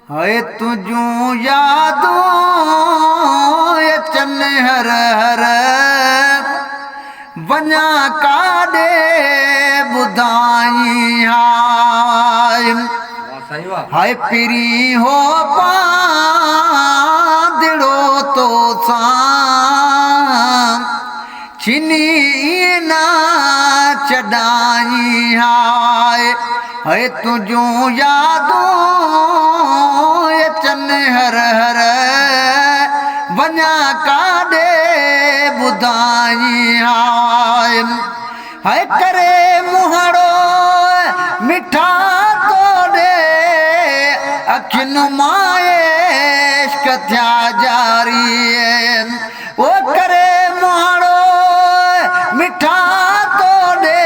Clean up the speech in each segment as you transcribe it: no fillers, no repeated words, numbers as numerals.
है तुझूं यादों अचन हर हर वञा काॾे ॿुधाई हाय पिरी हो पांदिड़ो तो सां छिनी ना चॾाई हाय तुझूं यादों अचन हर हर वञा काॾे ॿुधाई हाय करे मुहाड़ो मिठा तोड़े अखियुनि मां इश्क थिया जारी ओ करे मुहाड़ो मिठा तोड़े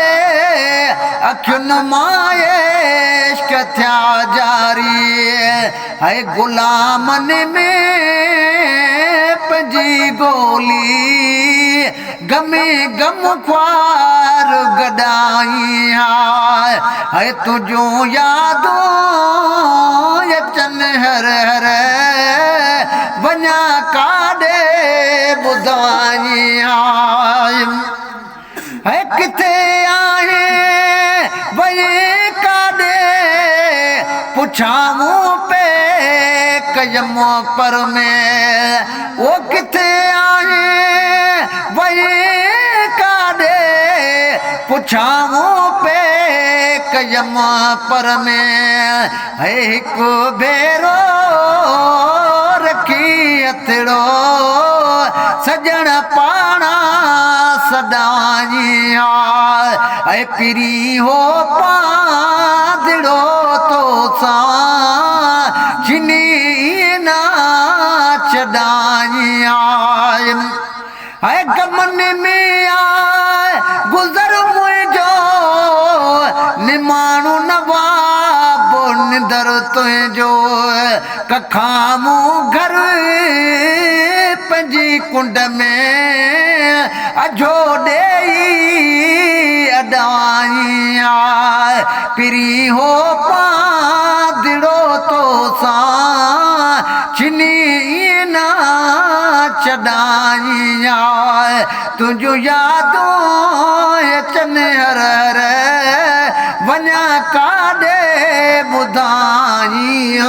अखियुनि मां इश्क थिया जारी हाय गुलामनि में पंहिंजी गोली गमे गम ख्वार गॾाई हाय तुझूं यादों अचन हर हर वञा काॾे ॿुधाई हाय किथे आहे वञे काॾे पुछां पे कयम पर में वो किथे आहे वञे काॾे पुछां पे कयम पर में है हिकु भेरो रखी हथड़ो सजण पाणा सदाई ऐं पिरी हो पांदिड़ो तो सां छिनी ना चॾाई ऐं गमनि में आए गुज़र मुंहिंजो निमाणो नवाब निंदर तुंहिंजो कखां मूं घर पंहिंजी कुंड में अझो ॾेई अॾाई पिरी हो पांदिड़ो तो सां छिनी ना चॾाई तुझूं यादों अचन हर हर वञा काॾे ॿुधाई